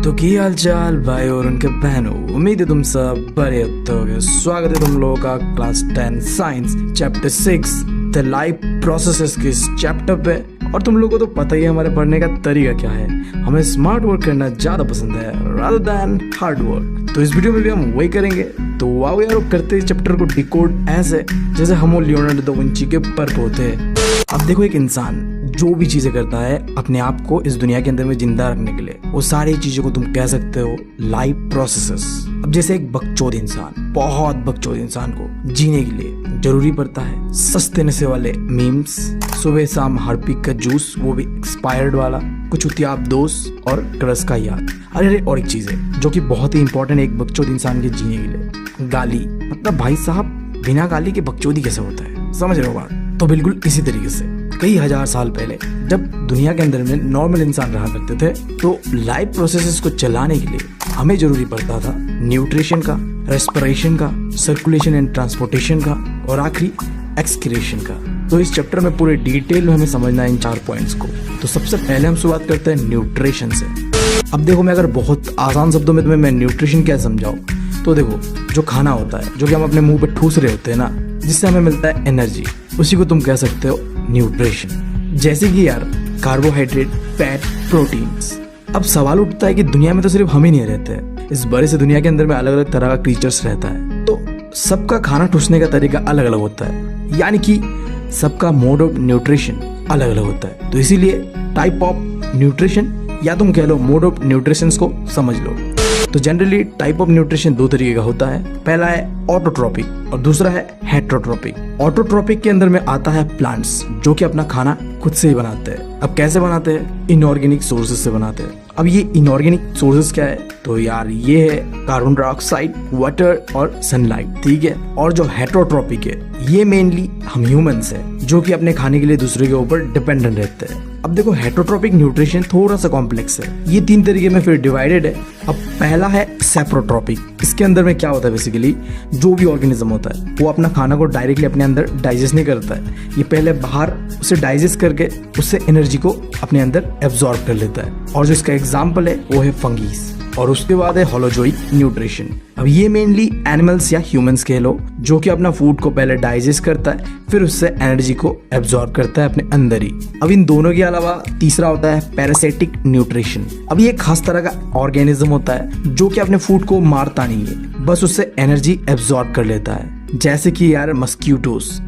तो की हाल चाल भाई और उनके बहनों, उम्मीद है तुम सब बड़े होगे। स्वागत है तुम लोगों का class 10 science chapter 6 the life processes के इस चैप्टर पे। और तुम लोगों को तो पता ही है हमारे पढ़ने का तरीका क्या है, हमें स्मार्ट वर्क करना ज्यादा पसंद है rather than हार्ड वर्क। तो इस वीडियो में भी हम वही करेंगे। तो वाओ यार, करते इस चैप्टर को डिकोड ऐसे जैसे हम लियोनार्डो दा विंची के पर्प होते हैं। अब देखो, एक इंसान जो भी चीजें करता है अपने आप को इस दुनिया के अंदर में जिंदा रखने के लिए, वो सारी चीजों को तुम कह सकते हो लाइफ प्रोसेसेस। अब जैसे एक बकचोद इंसान, बहुत बकचोद इंसान को जीने के लिए जरूरी पड़ता है सस्ते नशे वाले मीम्स, सुबह शाम हार्पिक का जूस, वो भी एक्सपायर्ड वाला, कुछ उतियाब दोस्त और क्रस का याद। अरे और एक चीज है जो कि बहुत ही इंपॉर्टेंट है एक बकचोद इंसान के जीने के लिए, गाली। मतलब भाई साहब, बिना गाली के बकचोदी कैसे होता है, समझ रहे हो बात? तो बिल्कुल इसी तरीके से कई हजार साल पहले जब दुनिया के अंदर में नॉर्मल इंसान रहा करते थे, तो लाइफ प्रोसेसेस को चलाने के लिए हमें जरूरी पड़ता था न्यूट्रिशन का, रेस्पिरेशन का, सर्कुलेशन एंड ट्रांसपोर्टेशन का और आखिरी एक्सक्रीशन का। तो इस चैप्टर में पूरे डिटेल में हमें समझना है इन 4 पॉइंट्स को। तो सबसे पहले हम शुरुआत करते हैं न्यूट्रिशन से। अब देखो, मैं अगर बहुत आसान शब्दों में तुम्हें मैं न्यूट्रिशन क्या समझाऊं, तो देखो, जो खाना होता है जो कि हम अपने मुंह पे ठूस रहे होते हैं ना, जिससे हमें मिलता है एनर्जी, उसी को तुम कह सकते हो न्यूट्रिशन। जैसे कि यार कार्बोहाइड्रेट, फैट, प्रोटीन्स। अब सवाल उठता है कि दुनिया में तो सिर्फ हम ही नहीं रहते, इस बड़े से दुनिया के अंदर में अलग अलग तरह का क्रीचर्स रहता है, तो सबका खाना ठूसने का तरीका अलग अलग होता है, यानी कि सबका मोड ऑफ न्यूट्रिशन अलग अलग होता है। तो इसीलिए टाइप ऑफ न्यूट्रिशन या तुम कह लो मोड ऑफ न्यूट्रिशन को समझ लो। तो जनरली टाइप ऑफ न्यूट्रिशन 2 तरीके का होता है। पहला है ऑटोट्रोपिक और दूसरा है हेटरोट्रोपिक। ऑटोट्रोपिक के अंदर में आता है प्लांट्स जो कि अपना खाना खुद से ही बनाते हैं। अब कैसे बनाते हैं? इनऑर्गेनिक सोर्सेज से बनाते हैं। अब ये इनऑर्गेनिक सोर्सेज क्या है? तो यार ये है कार्बन डाइऑक्साइड, वाटर और सनलाइट, ठीक है। और जो हेटरोट्रोपिक है ये मेनली हम ह्यूमंस है जो कि अपने खाने के लिए दूसरे के ऊपर डिपेंडेंट रहते हैं। अब देखो, हेटरोट्रोपिक न्यूट्रिशन थोड़ा सा कॉम्प्लेक्स है, ये 3 तरीके में फिर डिवाइडेड है। अब पहला है सेप्रोट्रोपिक। इसके अंदर में क्या होता है, बेसिकली जो भी ऑर्गेनिज्म होता है वो अपना खाना को डायरेक्टली अपने अंदर डाइजेस्ट नहीं करता है, ये पहले बाहर उसे डाइजेस्ट करके उससे एनर्जी को अपने अंदर एब्जॉर्ब कर लेता है। और जो इसका एग्जाम्पल है वो है फंगीज। और उसके बाद है होलोजोइक न्यूट्रिशन। अब ये मेनली एनिमल्स या ह्यूमंस कह लो जो कि अपना फूड को पहले डाइजेस्ट करता है, फिर उससे एनर्जी को एब्जॉर्ब करता है अपने अंदर ही। अब इन दोनों के अलावा तीसरा होता है पैरासिटिक न्यूट्रिशन। अब ये एक खास तरह का ऑर्गेनिज्म होता है जो कि अपने फूड को मारता नहीं है, बस उससे एनर्जी एब्जॉर्ब कर लेता है, जैसे कि यार मस्क्यूटोस।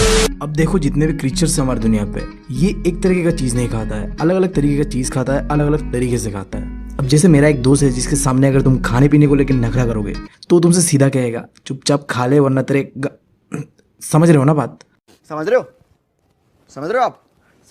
अब देखो, जितने भी क्रीचर्स हमारी दुनिया पे, ये एक तरीके का चीज नहीं खाता है, अलग अलग तरीके का चीज खाता है, अलग अलग तरीके से खाता है। अब जैसे मेरा एक दोस्त है जिसके सामने अगर तुम खाने पीने को लेकर नखरा करोगे तो तुमसे सीधा कहेगा चुपचाप खा ले वरना तेरे समझ रहे हो ना बात? समझ रहे हो? समझ रहे हो आप?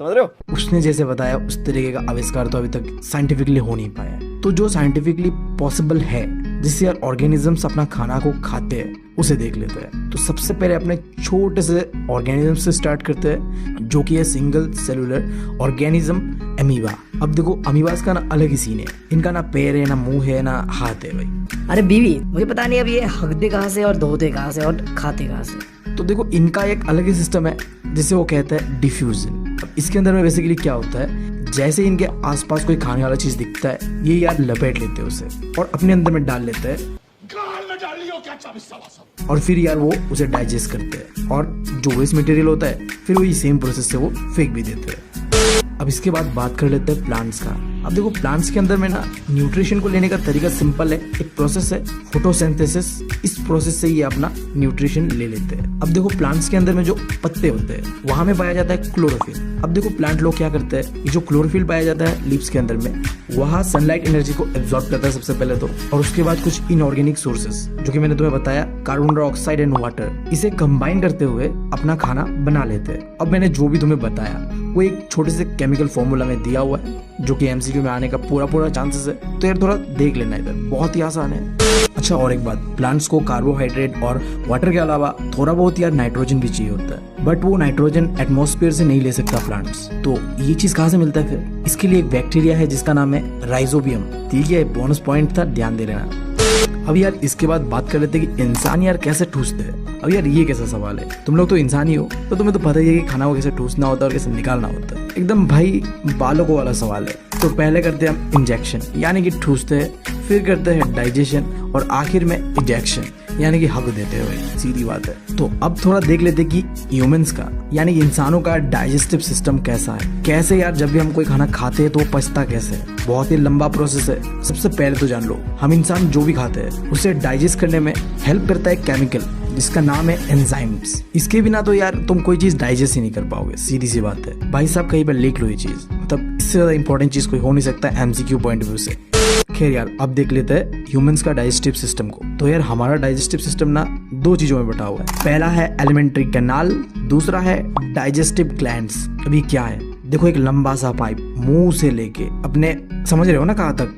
समझ रहे हो? उसने जैसे बताया उस तरीके का आविष्कार तो अभी तक साइंटिफिकली हो नहीं पाया। तो जो साइंटिफिकली पॉसिबल है जिससे यार ऑर्गेनिजम्स अपना खाना को खाते हैं, उसे देख लेते हैं। तो सबसे पहले अपने छोटे से ऑर्गेनिज्म से स्टार्ट करते हैं जो कि है सिंगल सेलुलर ऑर्गेनिज्म, अमीबा। अब देखो, अमीबास का ना अलग ही सीन है, इनका ना पैर है, ना मुंह है, ना हाथ है भाई। अरे बीवी, मुझे पता नहीं अब ये हकते कहाँ से और धोते कहाँ से और खाते कहाँ से। तो देखो, इनका एक अलग ही सिस्टम है जिसे वो कहते हैं डिफ्यूजन। अब इसके अंदर में बेसिकली क्या होता है, जैसे इनके आसपास कोई खाने वाला चीज दिखता है, ये यार लपेट लेते हैं उसे और अपने अंदर में डाल लेते हैं और फिर यार वो उसे डाइजेस्ट करते हैं और जो वेस्ट मटेरियल होता है फिर वही सेम प्रोसेस से वो फेंक भी देते हैं। अब इसके बाद बात कर लेते हैं प्लांट्स का। अब देखो, प्लांट्स के अंदर में ना न्यूट्रिशन को लेने का तरीका सिंपल है, एक प्रोसेस है फोटोसिंथेसिस। इस प्रोसेस से ये अपना न्यूट्रिशन ले लेते हैं। अब देखो, प्लांट्स के अंदर में जो पत्ते होते हैं वहां में पाया जाता है क्लोरोफिल। अब देखो, प्लांट लोग क्या करते हैं, ये जो क्लोरोफिल पाया जाता है लीव्स के अंदर में, वहाँ सनलाइट एनर्जी को एब्जॉर्ब करता है सबसे पहले तो, और उसके बाद कुछ इनऑर्गेनिक सोर्सेस जो कि मैंने तुम्हें बताया, कार्बन डाइऑक्साइड एंड वाटर, इसे कंबाइन करते हुए अपना खाना बना लेते हैं। अब मैंने जो भी तुम्हें बताया वो एक छोटे से केमिकल फॉर्मूला में दिया हुआ है जो कि एमसीक्यू में आने का पूरा चांसेस है, तो यार थोड़ा देख लेना, इधर बहुत ही आसान है। अच्छा, और एक बात, प्लांट्स को कार्बोहाइड्रेट और वाटर के अलावा थोड़ा बहुत यार नाइट्रोजन भी चाहिए होता है, बट वो नाइट्रोजन एटमॉस्फेयर से नहीं ले सकता प्लांट्स। तो ये चीज कहाँ से मिलता है फिर? इसके लिए एक बैक्टीरिया है जिसका नाम है राइजोबियम, ठीक है, बोनस पॉइंट था, ध्यान दे लेना। अब यार इसके बाद बात कर लेते हैं कि इंसान यार कैसे ठूसते हैं। अब यार ये कैसा सवाल है, तुम लोग तो इंसान ही हो तो तुम्हें तो पता ही है कि खाना को कैसे ठूसना होता है और कैसे निकालना होता है। एकदम भाई बालकों वाला सवाल है। तो पहले करते हैं हम इंजेक्शन यानी कि ठूसते हैं, फिर करते हैं डाइजेशन और आखिर में इजेक्शन यानी कि हक देते हुए। सीधी बात है। तो अब थोड़ा देख लेते हैं कि ह्यूमंस का यानी कि इंसानों का डाइजेस्टिव सिस्टम कैसा है। कैसे यार, जब भी हम कोई खाना खाते हैं तो वो पचता कैसे है, बहुत ही लंबा प्रोसेस है। सबसे पहले तो जान लो, हम इंसान जो भी खाते हैं उसे डाइजेस्ट करने में हेल्प करता है केमिकल जिसका नाम है एंजाइम्स। इसके बिना तो यार तुम कोई चीज डाइजेस्ट ही नहीं कर पाओगे, सीधी सी बात है भाई साहब। कहीं पर लिख लो ये चीज, मतलब इससे ज्यादा इंपॉर्टेंट चीज कोई हो नहीं सकता एमसीक्यू पॉइंट ऑफ व्यू से। खैर यार, अब देख लेते हैं ह्यूमंस का डाइजेस्टिव सिस्टम को। तो यार हमारा डाइजेस्टिव सिस्टम ना दो चीजों में बटा हुआ है। पहला है एलिमेंट्री कैनाल, दूसरा है डाइजेस्टिव ग्लैंड्स। अभी क्या है, देखो एक लंबा सा पाइप मुंह से लेके अपने, समझ रहे हो ना कहाँ तक।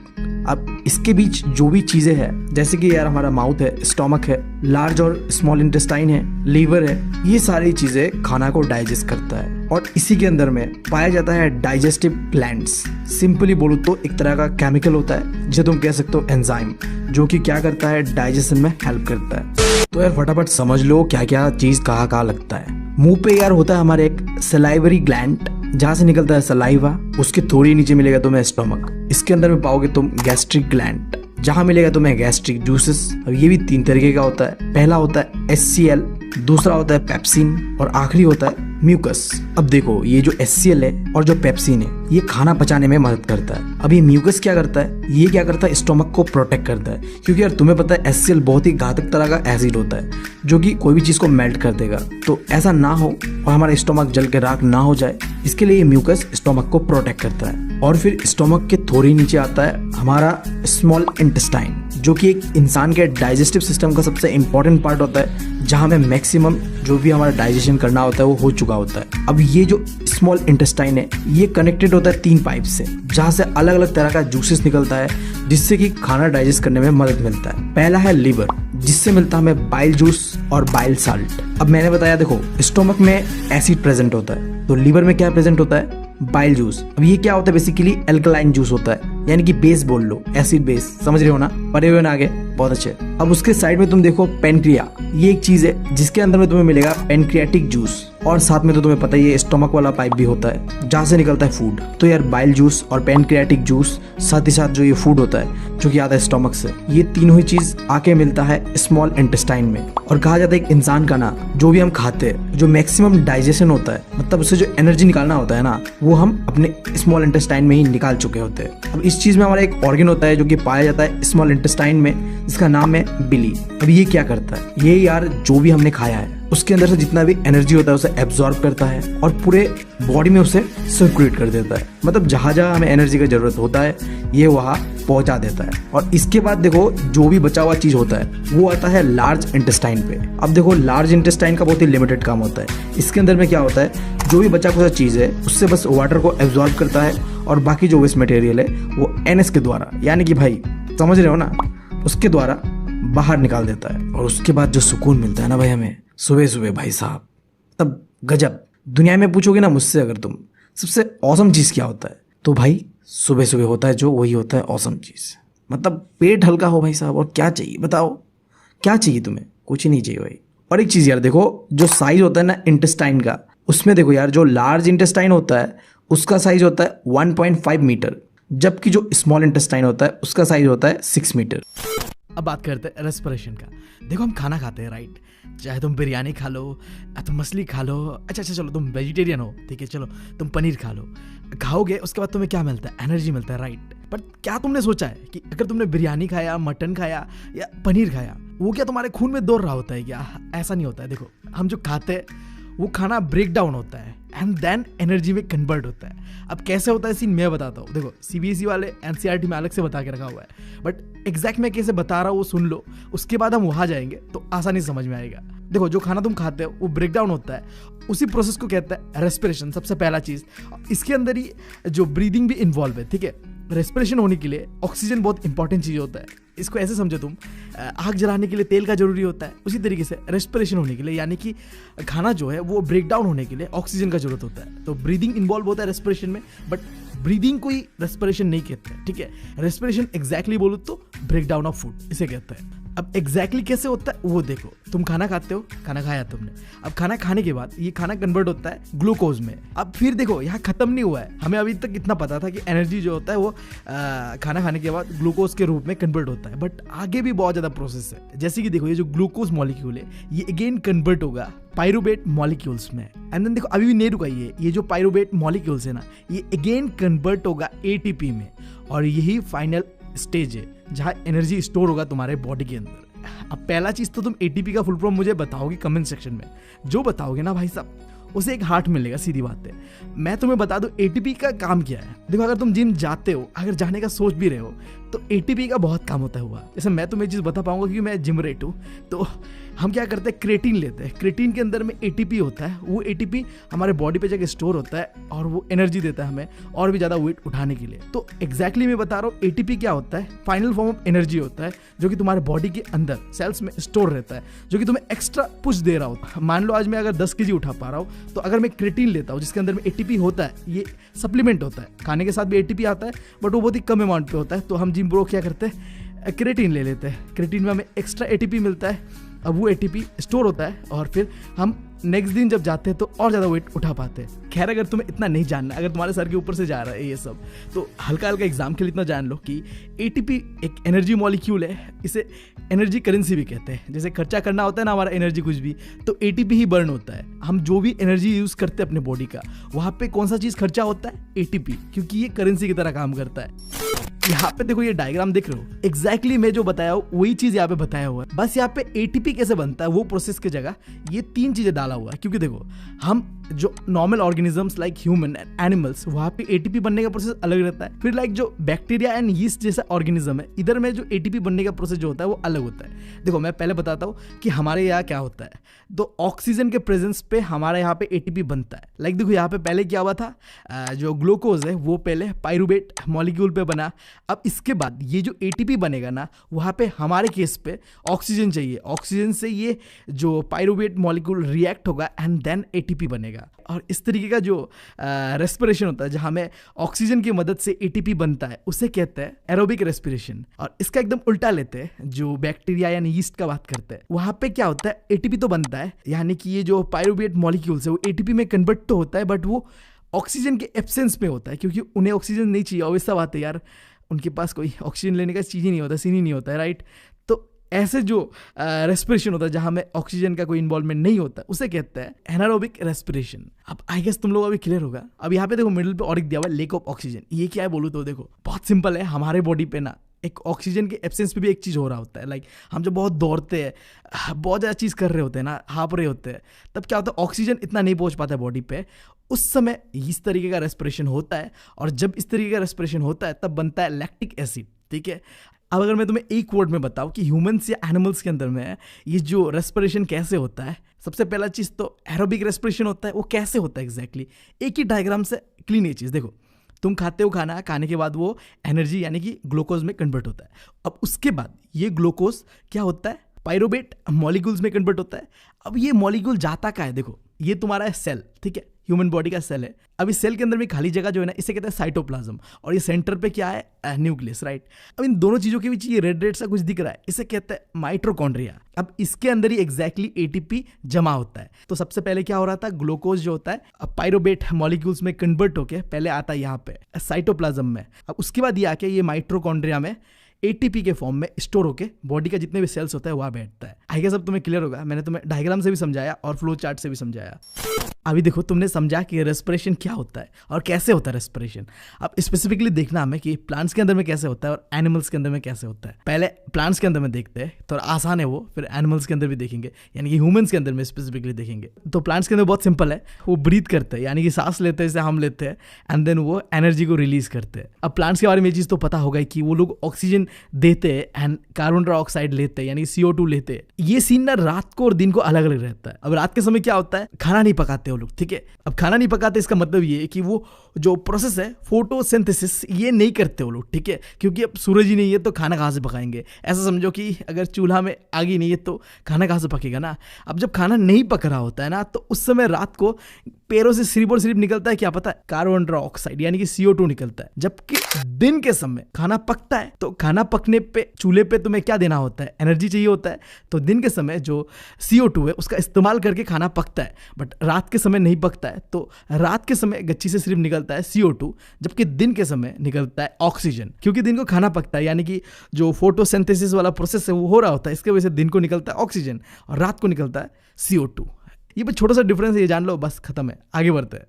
अब इसके बीच जो भी चीजें हैं, जैसे कि यार हमारा माउथ है, स्टोमक है, लार्ज और स्मॉल इंटेस्टाइन है, लीवर है, ये सारी चीजें खाना को डाइजेस्ट करता है। और इसी के अंदर में पाया जाता है डाइजेस्टिव ग्लैंड्स। सिंपली बोलो तो एक तरह का केमिकल होता है जिसे तुम कह सकते हो एंजाइम, जो कि क्या करता है, डाइजेशन में हेल्प करता है। तो यार फटाफट समझ लो क्या क्या चीज कहाँ लगता है। मुंह पे यार होता है हमारे एक सलाइवरी ग्लैंड जहाँ से निकलता है सलाइवा, उसके थोड़ी नीचे मिलेगा तुम्हें स्टोमक। इसके अंदर में पाओगे तुम गैस्ट्रिक ग्लैंड जहाँ मिलेगा तुम्हें गैस्ट्रिक जूसेस। अब ये भी 3 तरीके का होता है। पहला होता है HCl, दूसरा होता है पेप्सिन और आखिरी होता है म्यूकस। अब देखो ये जो HCl है और जो पेप्सिन है ये खाना पचाने में मदद करता है। अब ये म्यूकस क्या करता है, ये क्या करता है, स्टोमक को प्रोटेक्ट करता है। क्योंकि यार तुम्हें पता है HCl बहुत ही घातक तरह का एसिड होता है जो कि कोई भी चीज को मेल्ट कर देगा। तो ऐसा ना हो और हमारा स्टोमक जल के राख ना हो जाए, इसके लिए ये म्यूकस स्टोमक को प्रोटेक्ट करता है। और फिर स्टोमक के थोड़ी नीचे आता है हमारा स्मॉल इंटेस्टाइन, जो कि एक इंसान के डाइजेस्टिव सिस्टम का सबसे इंपॉर्टेंट पार्ट होता है, जहाँ में मैक्सिमम जो भी हमारा डाइजेशन करना होता है वो हो चुका होता है। अब ये जो स्मॉल इंटेस्टाइन है ये कनेक्टेड होता है 3 पाइप से, जहाँ से अलग अलग तरह का जूसेस निकलता है जिससे कि खाना डाइजेस्ट करने में मदद मिलता है। पहला है लीवर, जिससे मिलता है हमें बाइल जूस और बाइल साल्ट। अब मैंने बताया देखो स्टोमक में एसिड प्रेजेंट होता है, तो लीवर में क्या प्रेजेंट होता है, बाइल जूस। अब ये क्या होता है, बेसिकली एल्कलाइन जूस होता है, यानी कि बेस बोल लो, एसिड बेस, समझ रहे हो ना, पढ़े हुए ना आगे, बहुत अच्छे। अब उसके साइड में तुम देखो पेनक्रिया, ये एक चीज है जिसके अंदर में तुम्हें मिलेगा पेनक्रियाटिक जूस। और साथ में तो तुम्हें पता ही है स्टोमक वाला पाइप भी होता है जहाँ से निकलता है फूड। तो यार बाइल जूस और पेनक्रियाटिक जूस, साथ ही साथ जो ये फूड होता है जो कि आता है स्टोमक से, ये तीनों ही चीज आके मिलता है स्मॉल इंटेस्टाइन में। और कहा जाता है एक इंसान का ना जो भी हम खाते हैं, जो मैक्सिमम डाइजेशन होता है, मतलब उससे जो एनर्जी निकालना होता है ना, वो हम अपने स्मॉल इंटेस्टाइन में ही निकाल चुके होते हैं। अब इस चीज में हमारा एक ऑर्गन होता है जो कि पाया जाता है स्मॉल इंटेस्टाइन में, जिसका नाम है बिली। अब ये क्या करता है, ये यार जो भी हमने खाया है उसके अंदर से जितना भी एनर्जी होता है उसे एब्जॉर्ब करता है और पूरे बॉडी में उसे सर्कुलेट कर देता है। मतलब जहाँ जहाँ हमें एनर्जी की जरूरत होता है ये वहाँ पहुंचा देता है। और इसके बाद देखो जो भी बचा हुआ चीज होता है वो आता है लार्ज इंटेस्टाइन पे। अब देखो लार्ज इंटेस्टाइन का बहुत ही लिमिटेड काम होता है। इसके अंदर में क्या होता है, जो भी बचा खुचा चीज है उससे बस वाटर को एब्जॉर्ब करता है और बाकी जो वेस्ट मटेरियल है वो एनएस के द्वारा, यानी कि भाई समझ रहे हो ना, उसके द्वारा बाहर निकाल देता है। और उसके बाद जो सुकून मिलता है ना भाई हमें सुबह सुबह, भाई साहब तब गजब। दुनिया में पूछोगे ना मुझसे अगर तुम सबसे औसम चीज़ क्या होता है, तो भाई सुबह सुबह होता है जो, वही होता है औसम चीज़। मतलब पेट हल्का हो भाई साहब, और क्या चाहिए बताओ, क्या चाहिए तुम्हें, कुछ ही नहीं चाहिए भाई। और एक चीज़ यार देखो, जो साइज होता है ना इंटेस्टाइन का, उसमें देखो यार जो लार्ज इंटेस्टाइन होता है उसका साइज होता है 1.5 मीटर, जबकि जो स्मॉल इंटेस्टाइन होता है उसका साइज होता है 6 मीटर। अब बात करते हैं रेस्पिरेशन का। देखो हम खाना खाते हैं राइट, चाहे तुम बिरयानी खा लो, तुम मछली खा लो, अच्छा चलो तुम वेजिटेरियन हो, ठीक है, चलो तुम पनीर खा लो, खाओगे उसके बाद तुम्हें क्या मिलता है, एनर्जी मिलता है राइट। बट क्या तुमने सोचा है कि अगर तुमने बिरयानी खाया, मटन खाया या पनीर खाया, वो क्या तुम्हारे खून में दौड़ रहा होता है क्या? ऐसा नहीं होता है। देखो हम जो खाते हैं वो खाना ब्रेक डाउन होता है एंड देन एनर्जी में कन्वर्ट होता है। अब कैसे होता है सीन मैं बताता हूँ। देखो सीबीएसई वाले एनसीईआरटी में अलग से बता के रखा हुआ है, बट एग्जैक्ट मैं कैसे बता रहा हूँ वो सुन लो, उसके बाद हम वहाँ जाएंगे तो आसानी से समझ में आएगा। देखो जो खाना तुम खाते हो वो ब्रेक डाउन होता है, उसी प्रोसेस को कहता है रेस्पिरेशन, सबसे पहला चीज़। इसके अंदर ही जो ब्रीदिंग भी इन्वॉल्व है, ठीक है। रेस्पिरेशन होने के लिए ऑक्सीजन बहुत इंपॉर्टेंट चीज़ होता है। इसको ऐसे समझो तुम, आग जलाने के लिए तेल का जरूरी होता है, उसी तरीके से रेस्पिरेशन होने के लिए, यानी कि खाना जो है वो ब्रेक डाउन होने के लिए ऑक्सीजन का जरूरत होता है। तो ब्रीदिंग इन्वॉल्व होता है रेस्पिरेशन में, बट ब्रीदिंग को ही रेस्पिरेशन नहीं कहते हैं, ठीक है। रेस्पिरेशन एग्जैक्टली बोलो तो ब्रेक डाउन ऑफ फूड इसे कहते हैं। अब एग्जैक्टली कैसे होता है वो देखो। तुम खाना खाते हो, खाना खाया तुमने, अब खाना खाने के बाद ये खाना कन्वर्ट होता है ग्लूकोज में। अब फिर देखो यहाँ खत्म नहीं हुआ है, हमें अभी तक इतना पता था कि एनर्जी जो होता है वो खाना खाने के बाद ग्लूकोज के रूप में कन्वर्ट होता है, बट आगे भी बहुत ज्यादा प्रोसेस है। जैसे कि देखो ये जो ग्लूकोज मॉलिक्यूल है ये अगेन कन्वर्ट होगा पायरुवेट मॉलिक्यूल्स में, एंड देन देखो अभी भी नहीं रुका, ये जो पायरुवेट मॉलिक्यूल्स है ना ये अगेन कन्वर्ट होगा एटीपी में, और यही फाइनल स्टेज है जहां एनर्जी स्टोर होगा तुम्हारे बॉडी के अंदर। अब पहला चीज तो तुम एटीपी का फुल फॉर्म मुझे बताओगे कमेंट सेक्शन में, जो बताओगे ना भाई साहब उसे एक हार्ट मिलेगा, सीधी बात है। मैं तुम्हें बता दूं एटीपी का काम क्या है। देखो अगर तुम जिम जाते हो, अगर जाने का सोच भी रहे हो, तो एटीपी का बहुत काम होता हुआ। जैसे मैं तुम्हें चीज बता पाऊंगा क्योंकि मैं जिम रेट हूँ, तो हम क्या करते हैं क्रेटीन लेते हैं। क्रेटीन के अंदर में एटीपी होता है, वो एटीपी हमारे बॉडी पे जाके स्टोर होता है और वो एनर्जी देता है हमें और भी ज्यादा वेट उठाने के लिए। तो एग्जैक्टली मैं बता रहा हूँ एटीपी क्या होता है, फाइनल फॉर्म ऑफ एनर्जी होता है जो कि तुम्हारे बॉडी के अंदर सेल्स में स्टोर रहता है, जो कि तुम्हें एक्स्ट्रा पुश दे रहा होता है। मान लो आज मैं अगर 10 kg उठा पा रहा हूँ, तो अगर मैं क्रेटीन लेता हूँ जिसके अंदर में एटीपी होता है, ये सप्लीमेंट होता है, खाने के साथ भी एटीपी आता है बट वो बहुत ही कम अमाउंट पे होता है, तो हम जिम ब्रो क्या करते हैं क्रेटीन ले लेते हैं। क्रेटीन में हमें एक्स्ट्रा एटीपी मिलता है, अब वो एटीपी स्टोर होता है और फिर हम नेक्स्ट दिन जब जाते हैं तो और ज़्यादा वेट उठा पाते हैं। खैर अगर तुम्हें इतना नहीं जानना, अगर तुम्हारे सर के ऊपर से जा रहा है ये सब, तो हल्का हल्का एग्जाम के लिए इतना जान लो कि एटीपी एक एनर्जी मॉलिक्यूल है, इसे एनर्जी करेंसी भी कहते हैं। जैसे खर्चा करना होता है ना हमारा एनर्जी कुछ भी, तो एटीपी ही बर्न होता है। हम जो भी एनर्जी यूज़ करते हैं अपने बॉडी का, वहाँ पे कौन सा चीज़ खर्चा होता है, एटीपी, क्योंकि ये करेंसी की तरह काम करता है। यहाँ पे देखो ये डायग्राम देख रहे हो, एग्जैक्टली मैं जो बताया हूँ वही चीज यहाँ पे बताया हुआ है, बस यहाँ पे एटीपी कैसे बनता है वो प्रोसेस की जगह ये 3 चीजें डाला हुआ है। क्योंकि देखो हम जो normal organisms like human and animals, वहाँ पे एटीपी बनने का प्रोसेस अलग रहता है। फिर लाइक जो बैक्टीरिया एंड यीस्ट जैसा ऑर्गेनिज्म है, इधर में जो एटीपी बनने का प्रोसेस जो होता है वो अलग होता है। देखो मैं पहले बताता हूँ कि हमारे यहाँ क्या होता है। तो ऑक्सीजन के प्रेजेंस पे हमारे यहाँ पे एटीपी बनता है। लाइक देखो यहाँ पे पहले क्या हुआ था, जो ग्लूकोज है वो पहले पायरुवेट मॉलिक्यूल पे बना। अब इसके बाद ये जो एटीपी बनेगा ना, वहाँ पे हमारे केस पे ऑक्सीजन चाहिए, ऑक्सीजन से ये जो पायरुवेट मॉलिक्यूल रिएक्ट होगा एंड देन एटीपी बनेगा। और इस तरीके का जो रेस्पिरेशन होता है जहाँ में ऑक्सीजन की मदद से एटीपी बनता है, उसे कहते हैं एरोबिक रेस्पिरेशन। और इसका एकदम उल्टा लेते हैं, जो बैक्टीरिया यानी यीस्ट का बात करते हैं, वहाँ पे क्या होता है एटीपी तो बनता है, यानी कि ये जो पायरुवेट मॉलिक्यूल्स है वो एटीपी में कन्वर्ट तो होता है, बट वो ऑक्सीजन के एब्सेंस में होता है, क्योंकि उन्हें ऑक्सीजन नहीं चाहिए। ऑब्वियस सा बात है यार, उनके पास कोई ऑक्सीजन लेने का चीज़ ही नहीं होता, सीन ही नहीं होता है, राइट। तो ऐसे जो रेस्पिरेशन होता है जहाँ में ऑक्सीजन का कोई इन्वॉल्वमेंट नहीं होता, उसे कहते हैं एनारोबिक रेस्पिरेशन। अब आई गेस तुम लोग अभी क्लियर होगा। अब यहाँ पे देखो मिडिल पे और एक दिया हुआ है लेक ऑफ ऑक्सीजन। ये क्या है बोलूँ तो देखो बहुत सिंपल है, हमारे बॉडी पे ना एक ऑक्सीजन के एब्सेंस पे भी एक चीज़ हो रहा होता है। लाइक हम जब बहुत दौड़ते हैं, बहुत ज़्यादा चीज़ कर रहे होते हैं ना, हाँप रहे होते हैं, तब क्या होता है ऑक्सीजन इतना नहीं पहुँच पाता है बॉडी पे, उस समय इस तरीके का रेस्पिरेशन होता है। और जब इस तरीके का रेस्पिरेशन होता है तब बनता है लैक्टिक एसिड, ठीक है। अब अगर मैं तुम्हें एक वर्ड में बताऊं कि ह्यूमंस या एनिमल्स के अंदर में ये जो रेस्पिरेशन कैसे होता है, सबसे पहला चीज़ तो एरोबिक रेस्पिरेशन होता है। वो कैसे होता है एग्जैक्टली, एक ही डायग्राम से क्लीन ये चीज़ देखो। तुम खाते हो खाना, खाने के बाद वो एनर्जी यानी कि ग्लूकोज में कन्वर्ट होता है। अब उसके बाद ये ग्लूकोज क्या होता है, पायरुवेट मॉलिक्यूल्स में कन्वर्ट होता है। अब ये मॉलिक्यूल जाता का है, देखो ये तुम्हारा है सेल, ठीक है, ह्यूमन बॉडी का सेल है। अब इस सेल के अंदर में खाली जगह जो है ना, इसे कहते हैं साइटोप्लाज्म, और ये सेंटर पे क्या है, न्यूक्लियस, राइट। अब इन दोनों चीज़ों के बीच ये रेड रेड सा कुछ दिख रहा है, इसे कहते हैं माइटोकॉन्ड्रिया। अब इसके अंदर ही एग्जैक्टली एटीपी जमा होता है। तो सबसे पहले क्या हो रहा था, ग्लूकोज जो होता है पायरुवेट मॉलिक्यूल्स में कन्वर्ट होके पहले आता है यहाँ पे साइटोप्लाज्म में। अब उसके बाद ये आके ये माइटोकॉन्ड्रिया में एटीपी के फॉर्म में स्टोर होके बॉडी का जितने भी सेल्स होता है वहाँ बैठता है। आई गेस अब तुम्हें क्लियर होगा, मैंने तुम्हें डायग्राम से भी समझाया और फ्लो चार्ट से भी समझाया। अभी देखो तुमने समझा कि रेस्पिरेशन क्या होता है और कैसे होता है रेस्पिरेशन। अब स्पेसिफिकली देखना हमें कि प्लांट्स के अंदर में कैसे होता है और एनिमल्स के अंदर में कैसे होता है। पहले प्लांट्स के अंदर में देखते हैं, थोड़ा आसान है वो, फिर एनिमल्स के अंदर भी देखेंगे, यानी कि ह्यूमंस के अंदर में स्पेसिफिकली देखेंगे। तो प्लांट्स के अंदर बहुत सिंपल है, वो ब्रीथ करते हैं, यानी कि सांस लेते हैं जैसे हम लेते हैं, एंड देन वो एनर्जी को रिलीज करते हैं। अब प्लांट्स के बारे में ये चीज़ तो पता होगा कि वो लोग ऑक्सीजन देते हैं एंड कार्बन डाइऑक्साइड लेते हैं, यानी CO2 लेते हैं। ये सीन ना रात को और दिन को अलग अलग रहता है। अब रात के समय क्या होता है, खाना नहीं पकाते वो लोग, ठीक है। अब खाना नहीं पकाते इसका मतलब ये है कि वो जो प्रोसेस है फोटोसिंथेसिस ये नहीं करते वो लोग, ठीक है, क्योंकि अब सूरज ही नहीं है तो खाना कहाँ से पकाएंगे। ऐसा समझो कि अगर चूल्हा में आग ही नहीं है तो खाना कहाँ से पकेगा ना। अब जब खाना नहीं पक रहा होता है ना, तो उस समय रात को पैरों से सिर्फ और सिर्फ निकलता है क्या पता है? कार्बन डाइऑक्साइड यानी कि CO2 निकलता है। जबकि दिन के समय खाना पकता है तो खाना पकने पे चूल्हे पे तुम्हें क्या देना होता है? एनर्जी चाहिए होता है। तो दिन के समय जो CO2 है उसका इस्तेमाल करके खाना पकता है, बट रात के समय नहीं पकता है। तो रात के समय गच्ची से सिर्फ निकलता है CO2, जबकि दिन के समय निकलता है ऑक्सीजन। क्योंकि दिन को खाना पकता है यानी कि जो फोटोसिंथेसिस वाला प्रोसेस है वो हो रहा होता है, इसके वजह से दिन को निकलता है ऑक्सीजन और रात को निकलता है CO2। ये बस छोटा सा डिफरेंस है, ये जान लो, बस खत्म है। आगे बढ़ते हैं।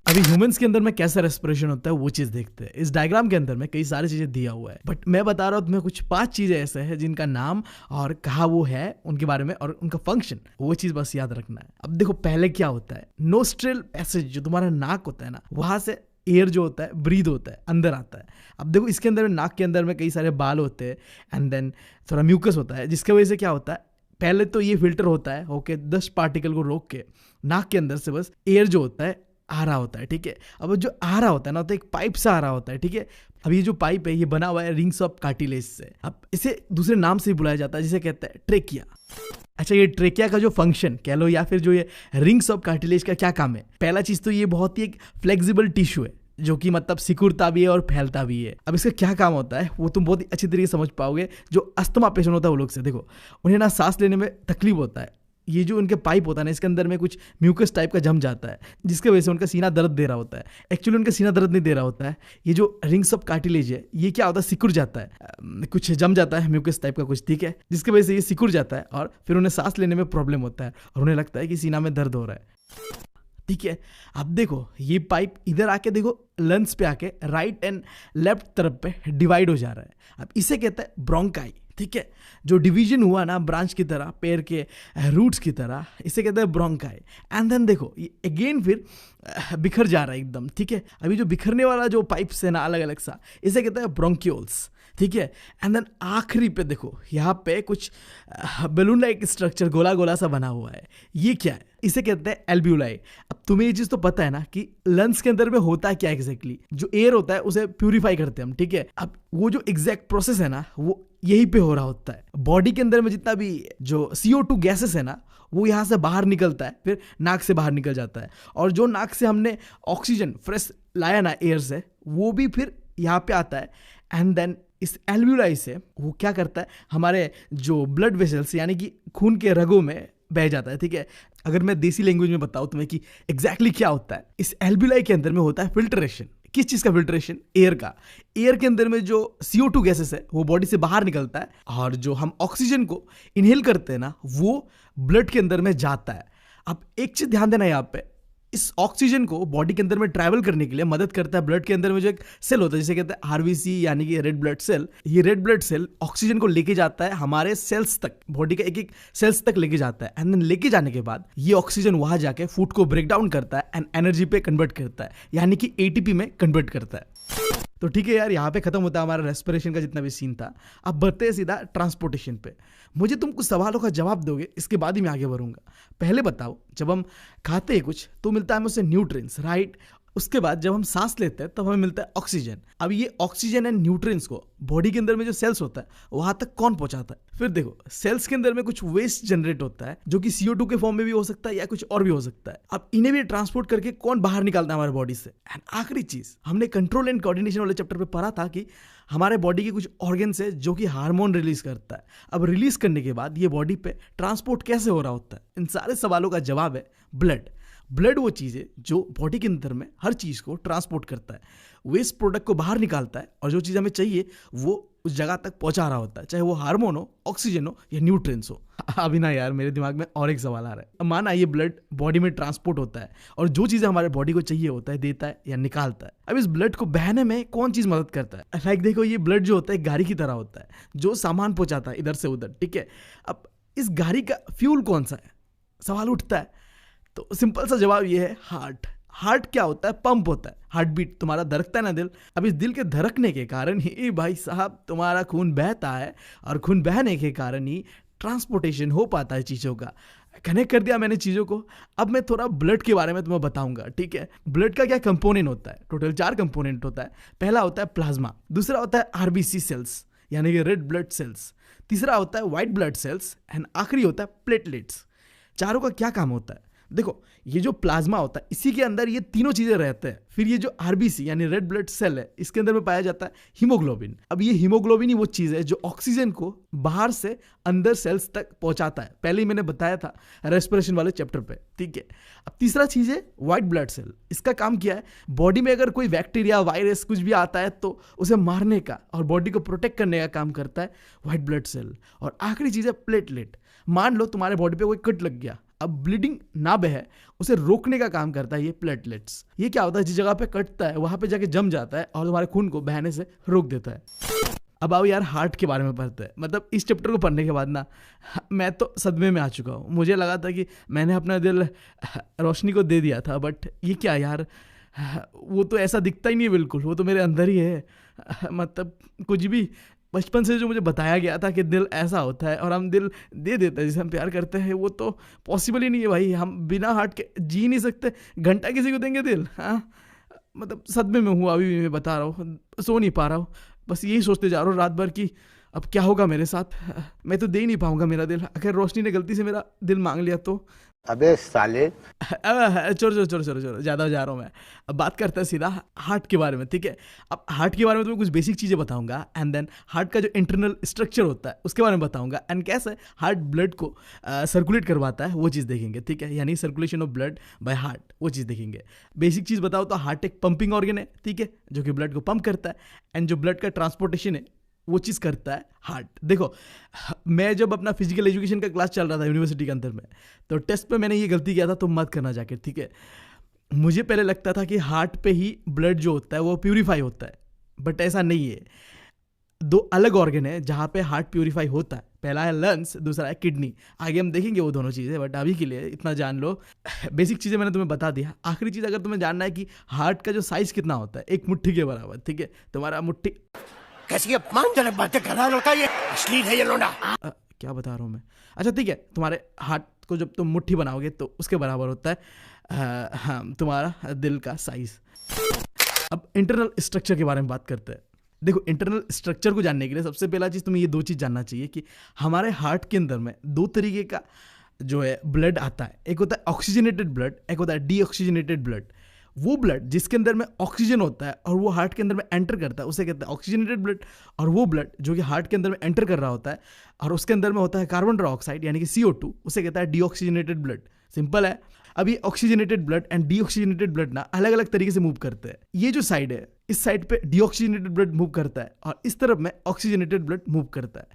अभी ह्यूमंस के अंदर में कैसा रेस्पिरेशन होता है वो चीज देखते हैं। इस डायग्राम के अंदर में कई सारी चीजें दिया हुआ है, बट मैं बता रहा हूँ तुम्हें कुछ 5 चीजें ऐसे हैं जिनका नाम और कहाँ वो है उनके बारे में और उनका फंक्शन, वो चीज बस याद रखना है। अब देखो पहले क्या होता है, नोस्ट्रल पैसेज जो तुम्हारा नाक होता है ना, वहां से एयर जो होता है ब्रीद होता है, अंदर आता है। अब देखो इसके अंदर नाक के अंदर में कई सारे बाल होते हैं एंड देन थोड़ा म्यूकस होता है, जिसकी वजह से क्या होता है, पहले तो ये फिल्टर होता है ओके, 10 पार्टिकल को रोक के नाक के अंदर से बस एयर जो होता है आ रहा होता है, ठीक है। अब जो आ रहा होता है ना, तो एक पाइप से आ रहा होता है, ठीक है। अब ये जो पाइप है ये बना हुआ है रिंग्स ऑफ कार्टिलेज से। अब इसे दूसरे नाम से बुलाया जाता है जिसे कहते हैं ट्रेकिया। अच्छा, ये ट्रेकिया का जो फंक्शन कह लो या फिर जो ये रिंग्स ऑफ कार्टिलेज का क्या काम है? पहला चीज तो ये बहुत ही एक फ्लेक्सिबल टिश्यू है जो कि मतलब सिकुड़ता भी है और फैलता भी है। अब इसका क्या काम होता है वो तुम बहुत ही अच्छी तरीके से समझ पाओगे। जो अस्थमा पेशेंट होता है वो लोग से देखो, उन्हें ना सांस लेने में तकलीफ होता है। ये जो उनके पाइप होता है ना, इसके अंदर में कुछ म्यूकस टाइप का जम जाता है, जिसके वजह से उनका सीना दर्द दे रहा होता है। एक्चुअली उनका सीना दर्द नहीं दे रहा होता है, ये जो रिंग्स ऑफ कार्टिलेज है ये क्या होता है, सिकुड़ जाता है, कुछ जम जाता है म्यूकस टाइप का कुछ, ठीक है, जिसकी वजह से ये सिकुड़ जाता है और फिर उन्हें सांस लेने में प्रॉब्लम होता है और उन्हें लगता है कि सीना में दर्द हो रहा है, ठीक है। अब देखो ये पाइप इधर आके देखो लंग्स पे आके राइट एंड लेफ्ट तरफ पे डिवाइड हो जा रहा है। अब इसे कहते हैं ब्रोंकाई, ठीक है। जो डिवीजन हुआ ना ब्रांच की तरह, पेड़ के रूट्स की तरह, इसे कहते हैं ब्रोंकाई। एंड देन देखो ये अगेन फिर बिखर जा रहा है एकदम, ठीक है। अभी जो बिखरने वाला जो पाइप्स है ना अलग अलग सा, इसे कहते हैं ब्रोंक्यूल्स, ठीक है। एंड देन आखिरी पे देखो यहाँ पे कुछ बैलून लाइक स्ट्रक्चर गोला गोला सा बना हुआ है, ये क्या है? इसे कहते हैं एल्ब्यूलाई। अब तुम्हें ये चीज तो पता है ना कि लंग्स के अंदर में होता है क्या एग्जैक्टली, जो एयर होता है उसे प्यूरिफाई करते हैं हम, ठीक है। अब वो जो एग्जैक्ट प्रोसेस है ना वो यहीं पे हो रहा होता है। बॉडी के अंदर में जितना भी जो CO2 गैसेस है ना वो यहाँ से बाहर निकलता है, फिर नाक से बाहर निकल जाता है, और जो नाक से हमने ऑक्सीजन फ्रेश लाया ना एयर से, वो भी फिर यहाँ पे आता है। एंड देन इस एल्ब्यूलाई से वो क्या करता है, हमारे जो ब्लड वेसल्स यानी कि खून के रगों में बह जाता है, ठीक है। अगर मैं देसी लैंग्वेज में बताऊं तुम्हें कि एग्जैक्टली क्या होता है, इस एल्ब्यूलाई के अंदर में होता है फिल्ट्रेशन। किस चीज का फिल्ट्रेशन? एयर का। एयर के अंदर में जो CO2 गैसेस है वो बॉडी से बाहर निकलता है, और जो हम ऑक्सीजन को इनहेल करते हैं ना वो ब्लड के अंदर में जाता है। अब एक चीज ध्यान देना यहाँ पे, इस ऑक्सीजन को बॉडी के अंदर में ट्रैवल करने के लिए मदद करता है ब्लड के अंदर में जो एक सेल होता है जिसे कहते हैं RBC यानी कि रेड ब्लड सेल। ये रेड ब्लड सेल ऑक्सीजन को लेके जाता है हमारे सेल्स तक, बॉडी के एक एक सेल्स तक लेके जाता है। एंड देन लेके जाने के बाद ये ऑक्सीजन वहां जाके फूड को ब्रेक डाउन करता है एंड एनर्जी पे कन्वर्ट करता है, यानी कि ATP में कन्वर्ट करता है। तो ठीक है यार, यहाँ पे खत्म होता है हमारा रेस्पिरेशन का जितना भी सीन था। अब बढ़ते हैं सीधा ट्रांसपोर्टेशन पे। मुझे तुम कुछ सवालों का जवाब दोगे, इसके बाद ही मैं आगे बढ़ूंगा। पहले बताओ, जब हम खाते हैं कुछ तो मिलता है हमें उससे न्यूट्रिएंट्स, राइट। उसके बाद जब हम सांस लेते हैं तब हमें मिलता है ऑक्सीजन। अब ये ऑक्सीजन एंड न्यूट्रिएंट्स को बॉडी के अंदर में जो सेल्स होता है वहां तक कौन पहुंचाता है? फिर देखो सेल्स के अंदर में कुछ वेस्ट जनरेट होता है जो कि CO2 के फॉर्म में भी हो सकता है या कुछ और भी हो सकता है। अब इन्हें भी ट्रांसपोर्ट करके कौन बाहर निकालता है हमारे बॉडी से? एंड आखिरी चीज, हमने कंट्रोल एंड कोऑर्डिनेशन वाले चैप्टर पे पढ़ा था कि हमारे बॉडी के कुछ ऑर्गन्स है जो कि हार्मोन रिलीज करता है। अब रिलीज करने के बाद ये बॉडी पे ट्रांसपोर्ट कैसे हो रहा होता है? इन सारे सवालों का जवाब है ब्लड। ब्लड वो चीज़ है जो बॉडी के अंदर में हर चीज़ को ट्रांसपोर्ट करता है, वेस्ट प्रोडक्ट को बाहर निकालता है, और जो चीज़ हमें चाहिए वो उस जगह तक पहुंचा रहा होता है, चाहे वो हार्मोन हो, ऑक्सीजन हो या न्यूट्रिएंट्स हो। अभी ना यार मेरे दिमाग में और एक सवाल आ रहा है। माना ये ब्लड बॉडी में ट्रांसपोर्ट होता है और जो चीज़ें हमारे बॉडी को चाहिए होता है देता है या निकालता है। अब इस ब्लड को बहने में कौन चीज़ मदद करता है? लाइक देखो ये ब्लड जो होता है गाड़ी की तरह होता है जो सामान पहुंचाता है इधर से उधर, ठीक है। अब इस गाड़ी का फ्यूल कौन सा है? सवाल उठता है। तो सिंपल सा जवाब ये है हार्ट। हार्ट क्या होता है? पंप होता है, हार्ट बीट, तुम्हारा धड़कता है ना दिल। अब इस दिल के धड़कने के कारण ही भाई साहब तुम्हारा खून बहता है, और खून बहने के कारण ही ट्रांसपोर्टेशन हो पाता है चीज़ों का। कनेक्ट कर दिया मैंने चीज़ों को। अब मैं थोड़ा ब्लड के बारे में तुम्हें बताऊंगा, ठीक है। ब्लड का क्या कंपोनेंट होता है? टोटल 4 कंपोनेंट होता है। पहला होता है प्लाज्मा, दूसरा होता है RBC सेल्स यानी कि रेड ब्लड सेल्स, तीसरा होता है व्हाइट ब्लड सेल्स, एंड आखिरी होता है प्लेटलेट्स। चारों का क्या काम होता है? देखो ये जो प्लाज्मा होता है इसी के अंदर ये तीनों चीजें रहते हैं। फिर ये जो आरबीसी यानी रेड ब्लड सेल है इसके अंदर में पाया जाता है हीमोग्लोबिन। अब ये हीमोग्लोबिन ही वो चीज है जो ऑक्सीजन को बाहर से अंदर सेल्स तक पहुंचाता है। पहले ही मैंने बताया था रेस्पिरेशन वाले चैप्टर पे, ठीक है। अब तीसरा चीज है व्हाइट ब्लड सेल। इसका काम क्या है, बॉडी में अगर कोई बैक्टीरिया वायरस कुछ भी आता है तो उसे मारने का और बॉडी को प्रोटेक्ट करने का काम करता है व्हाइट ब्लड सेल। और आखिरी चीज है प्लेटलेट। मान लो तुम्हारे बॉडी पे कोई कट लग गया, अब ब्लीडिंग ना बहे उसे रोकने का काम करता है ये प्लेटलेट्स। ये क्या होता है, जिस जगह पे कटता है वहां पे जाके जम जाता है और तुम्हारे खून को बहने से रोक देता है। अब आओ यार हार्ट के बारे में पढ़ते हैं। मतलब इस चैप्टर को पढ़ने के बाद ना मैं तो सदमे में आ चुका हूँ। मुझे लगा था कि मैंने अपना दिल रोशनी को दे दिया था, बट ये क्या यार, वो तो ऐसा दिखता ही नहीं है बिल्कुल, वो तो मेरे अंदर ही है। मतलब कुछ भी बचपन से जो मुझे बताया गया था कि दिल ऐसा होता है और हम दिल दे देते हैं जिसे हम प्यार करते हैं, वो तो पॉसिबल ही नहीं है भाई। हम बिना हार्ट के जी नहीं सकते, घंटा किसी को देंगे दिल? हाँ, मतलब सदमे में हूँ अभी भी, मैं बता रहा हूँ, सो नहीं पा रहा हूँ। बस यही सोचते जा रहा हूँ रात भर कि अब क्या होगा मेरे साथ। मैं तो दे ही नहीं पाऊंगा मेरा दिल। अगर रोशनी ने गलती से मेरा दिल मांग लिया तो अबे साले। छोड़ो ज़्यादा जा रहा हूँ मैं। अब बात करते हैं सीधा हार्ट के बारे में, ठीक है। अब हार्ट के बारे में तुम्हें कुछ बेसिक चीज़ें बताऊंगा एंड देन हार्ट का जो इंटरनल स्ट्रक्चर होता है उसके बारे में बताऊंगा एंड कैसे हार्ट ब्लड को सर्कुलेट करवाता है वो चीज़ देखेंगे, ठीक है। यानी circulation of blood by heart, वो चीज़ देखेंगे। बेसिक चीज़ बताओ तो हार्ट एक पंपिंग ऑर्गन है, ठीक है, जो कि ब्लड को पंप करता है एंड जो ब्लड का ट्रांसपोर्टेशन है वो चीज़ करता है हार्ट। देखो मैं जब अपना फिजिकल एजुकेशन का क्लास चल रहा था यूनिवर्सिटी के अंदर में, तो टेस्ट पे मैंने ये गलती किया था, तो मत करना जाके, ठीक है। मुझे पहले लगता था कि हार्ट पे ही ब्लड जो होता है वो प्यूरिफाई होता है, बट ऐसा नहीं है। दो अलग ऑर्गन है जहाँ पे हार्ट प्यूरिफाई होता है। पहला है लंग्स, दूसरा है किडनी। आगे हम देखेंगे वो दोनों चीज़ें, बट अभी के लिए इतना जान लो। बेसिक चीज़ें मैंने तुम्हें बता दिया। आखिरी चीज़ अगर तुम्हें जानना है कि हार्ट का जो साइज़ कितना होता है, एक मुट्ठी के बराबर, ठीक है। तुम्हारा मुट्ठी कैसी अपमानजनक बातें कर रहा है लड़का, ये अश्लील है ये लोंडा। क्या बता रहा हूँ मैं? अच्छा ठीक है, तुम्हारे हार्ट को जब तुम मुट्ठी बनाओगे तो उसके बराबर होता है हाँ तुम्हारा दिल का साइज। अब इंटरनल स्ट्रक्चर के बारे में बात करते हैं। देखो इंटरनल स्ट्रक्चर को जानने के लिए सबसे पहला चीज़ तुम्हें ये दो चीज़ जानना चाहिए कि हमारे हार्ट के अंदर में दो तरीके का जो है ब्लड आता है। एक होता है ऑक्सीजनेटेड ब्लड, एक होता है डीऑक्सीजनेटेड ब्लड। वो ब्लड जिसके अंदर में ऑक्सीजन होता है और वो हार्ट के अंदर में एंटर करता है उसे कहते हैं ऑक्सीजनेटेड ब्लड। और वो ब्लड जो कि हार्ट के अंदर में एंटर कर रहा होता है और उसके अंदर में होता है कार्बन डाइऑक्साइड यानी कि CO2, उसे कहता है डीऑक्सीजनेटेड ब्लड। सिंपल है। अब ये oxygenated blood and deoxygenated blood ना अलग अलग तरीके से मूव करते हैं। ये जो साइड है इस साइड पे डीऑक्सीजनेटेड ब्लड मूव करता है और इस तरफ में ऑक्सीजनेटेड ब्लड मूव करता है।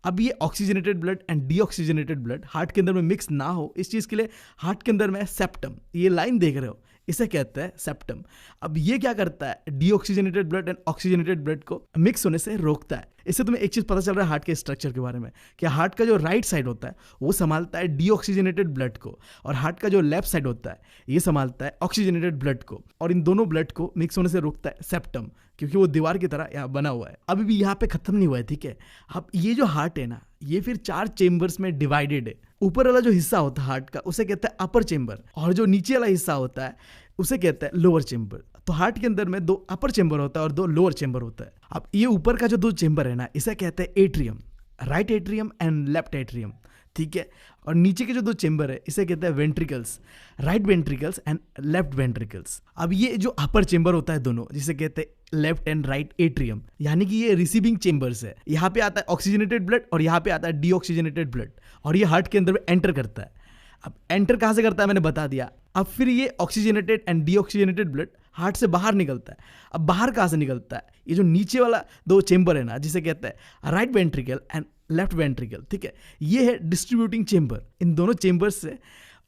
अब ये oxygenated blood and deoxygenated blood heart के अंदर में मिक्स ना हो, इस चीज़ के लिए हार्ट के अंदर में सेप्टम, ये लाइन देख रहे हो, इसे कहते हैं सेप्टम। अब ये क्या करता है, deoxygenated blood and oxygenated blood को मिक्स होने से रोकता है। इससे तुम्हें एक चीज़ पता चल रहा है हार्ट के स्ट्रक्चर के बारे में कि हार्ट का जो राइट साइड होता है वो संभालता है डीऑक्सीजनेटेड ब्लड को और हार्ट का जो लेफ्ट साइड होता है ये संभालता है ऑक्सीजनेटेड ब्लड को। और इन दोनों ब्लड को मिक्स होने से रोकता है सेप्टम, क्योंकि वो दीवार की तरह यहाँ बना हुआ है। अभी भी यहाँ पे खत्म नहीं हुआ है, ठीक है। अब ये जो हार्ट है ना ये फिर 4 चेम्बर्स में डिवाइडेड है। ऊपर वाला जो हिस्सा होता है हार्ट का उसे कहते हैं अपर चेम्बर और जो नीचे वाला हिस्सा होता है उसे कहते हैं लोअर चेम्बर। तो हार्ट के अंदर में 2 अपर चेम्बर होता है और 2 लोअर चेम्बर होता है। अब ये ऊपर का जो 2 चेम्बर है ना इसे कहते हैं atrium, right atrium and left atrium, ठीक है। और नीचे के जो 2 चेम्बर है इसे कहते हैं ventricles, right ventricles and left ventricles. अब ये जो अपर चेम्बर होता है दोनों जिसे कहते हैं लेफ्ट एंड राइट एट्रियम, यानी कि ये रिसीविंग चेम्बर्स है। यहाँ पे आता है ऑक्सीजनेटेड ब्लड और यहाँ पे आता है डीऑक्सीजनेटेड ब्लड और ये हार्ट के अंदर में एंटर करता है। अब एंटर कहाँ से करता है मैंने बता दिया। अब फिर ये oxygenated and deoxygenated blood heart से बाहर निकलता है। अब बाहर कहाँ से निकलता है, ये जो नीचे वाला 2 चेम्बर है ना जिसे कहते हैं right ventricle and left ventricle, ठीक है, ये है डिस्ट्रीब्यूटिंग चेम्बर। इन दोनों चेम्बर्स से